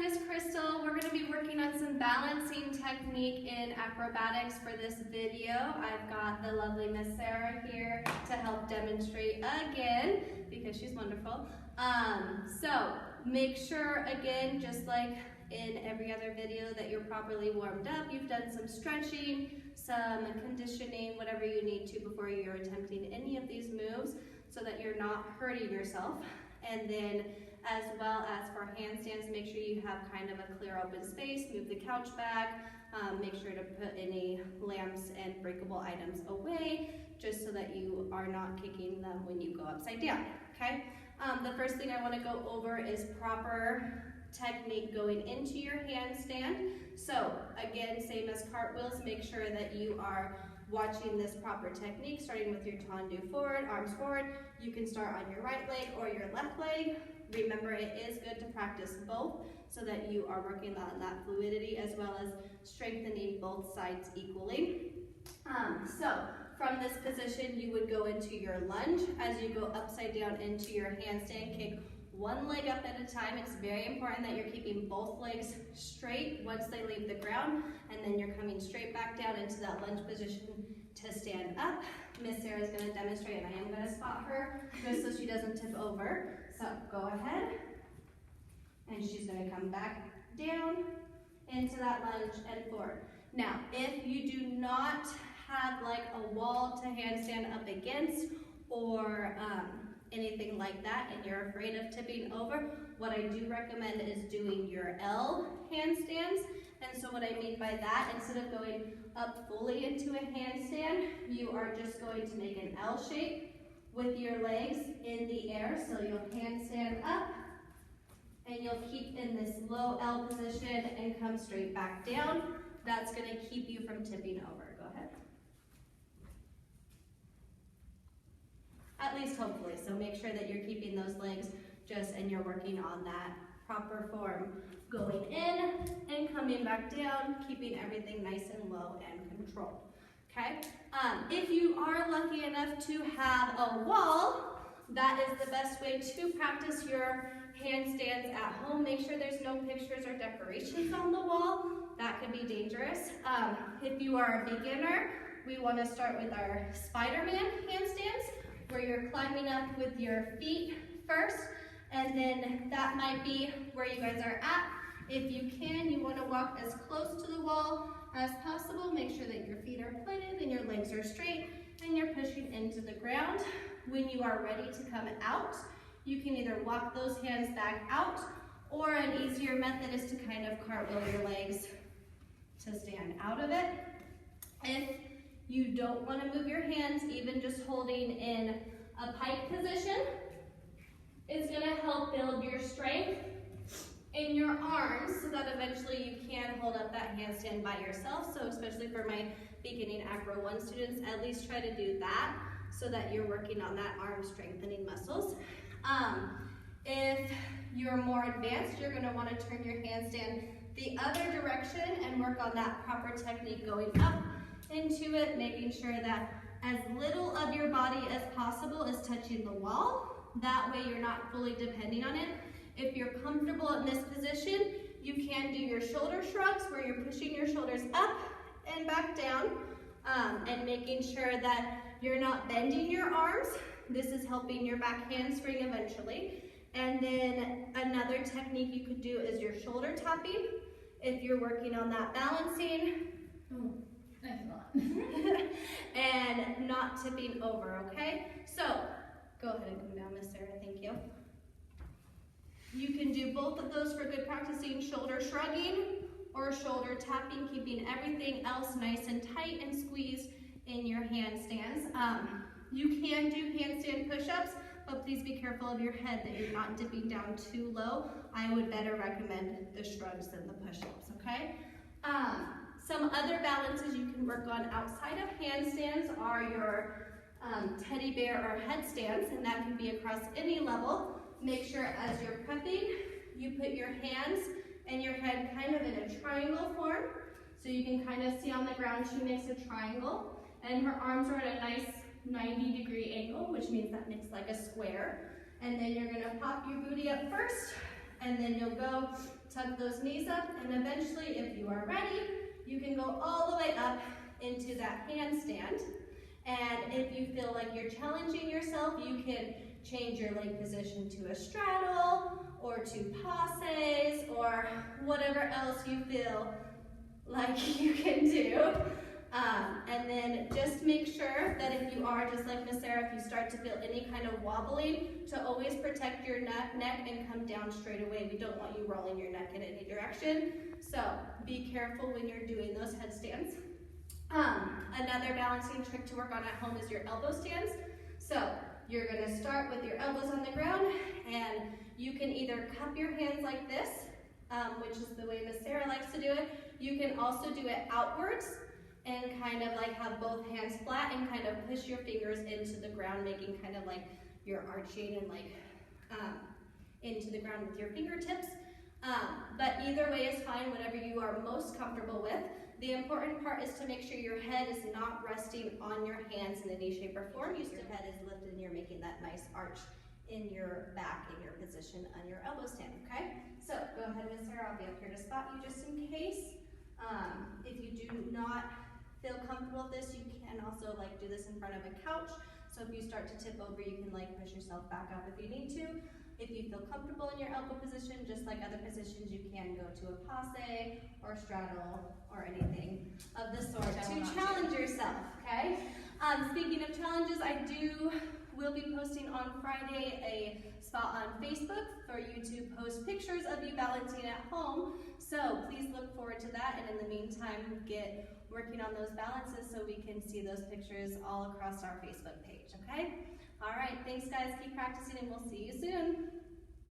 is Crystal. We're going to be working on some balancing technique in acrobatics for this video. I've got the lovely Miss Sarah here to help demonstrate again because she's wonderful. So make sure again, just like in every other video, that you're properly warmed up. You've done some stretching, some conditioning, whatever you need to before you're attempting any of these moves so that you're not hurting yourself. And then as well as for handstands, make sure you have kind of a clear open space, move the couch back, make sure to put any lamps and breakable items away just so that you are not kicking them when you go upside down, okay? The first thing I want to go over is proper technique going into your handstand. So again, same as cartwheels, make sure that you are watching this proper technique, starting with your tendu forward, arms forward. You can start on your right leg or your left leg. Remember, it is good to practice both so that you are working on that fluidity as well as strengthening both sides equally. So from this position, you would go into your lunge. As you go upside down into your handstand, kick one leg up at a time. It's very important that you're keeping both legs straight once they leave the ground, and then you're coming straight back down into that lunge position to stand up. Miss Sarah is going to demonstrate, and I am going to spot her just so she doesn't tip over. So go ahead, and she's going to come back down into that lunge and forward. Now, if you do not have like a wall to handstand up against or anything like that and you're afraid of tipping over, what I do recommend is doing your L handstands. And so what I mean by that, instead of going up fully into a handstand, you are just going to make an L shape with your legs in the air. So you'll handstand up and you'll keep in this low L position and come straight back down. That's going to keep you from tipping over. Go ahead. At least hopefully, so make sure that you're keeping those legs and you're working on that proper form. Going in and coming back down, keeping everything nice and low and controlled, okay? If you are lucky enough to have a wall, that is the best way to practice your handstands at home. Make sure there's no pictures or decorations on the wall. That could be dangerous. If you are a beginner, we want to start with our Spider-Man handstands, where you're climbing up with your feet first, and then that might be where you guys are at. If you can, you want to walk as close to the wall as possible. Make sure that your feet are planted and your legs are straight and you're pushing into the ground. When you are ready to come out, you can either walk those hands back out, or an easier method is to kind of cartwheel your legs to stand out of it. If you don't want to move your hands, even just holding in a pike position is going to help build your strength in your arms so that eventually you can hold up that handstand by yourself. So especially for my beginning Acro 1 students, at least try to do that so that you're working on that arm strengthening muscles. If you're more advanced, you're going to want to turn your handstand the other direction and work on that proper technique going up into it, making sure that as little of your body as possible is touching the wall. That way you're not fully depending on it. If you're comfortable in this position, you can do your shoulder shrugs where you're pushing your shoulders up and back down and making sure that you're not bending your arms. This is helping your back hamstring eventually. And then another technique you could do is your shoulder tapping. If you're working on that balancing, and not tipping over, okay? So, go ahead and come down, Miss Sarah, thank you. You can do both of those for good practicing shoulder shrugging or shoulder tapping, keeping everything else nice and tight and squeezed in your handstands. You can do handstand push-ups, but please be careful of your head that you're not dipping down too low. I would better recommend the shrugs than the push-ups, okay? Some other balances you can work on outside of handstands are your teddy bear or headstands, and that can be across any level. Make sure as you're prepping, you put your hands and your head kind of in a triangle form. So you can kind of see on the ground she makes a triangle, and her arms are at a nice 90-degree angle, which means that makes like a square. And then you're gonna pop your booty up first, And then you'll go tuck those knees up, and eventually, if you are ready, you can go all the way up into that handstand. And if you feel like you're challenging yourself, you can change your leg position to a straddle or to passes or whatever else you feel like you can do. And then just make sure that if you are, just like Miss Sarah, if you start to feel any kind of wobbling, to always protect your neck and come down straight away. We don't want you rolling your neck in any direction. So be careful when you're doing those headstands. Another balancing trick to work on at home is your elbow stands. So you're going to start with your elbows on the ground, and you can either cup your hands like this, which is the way Miss Sarah likes to do it. You can also do it outwards and kind of like have both hands flat and kind of push your fingers into the ground, making kind of like you're arching and like into the ground with your fingertips. But either way is fine, whatever you are most comfortable with. The important part is to make sure your head is not resting on your hands in any shape or form. Your head is lifted and you're making that nice arch in your back, in your position on your elbow stand, okay? So go ahead, Miss Sarah, I'll be up here to spot you just in case. If you do not feel comfortable with this, you can also like do this in front of a couch. So if you start to tip over, you can like push yourself back up if you need to. If you feel comfortable in your elbow position, just like other positions, you can go to a passe or straddle or anything of the sort to challenge yourself, okay? Speaking of challenges, will be posting on Friday a spot on Facebook for you to post pictures of you balancing at home. So please look forward to that, and in the meantime, get working on those balances so we can see those pictures all across our Facebook page, okay? All right, thanks guys, keep practicing and we'll see you soon.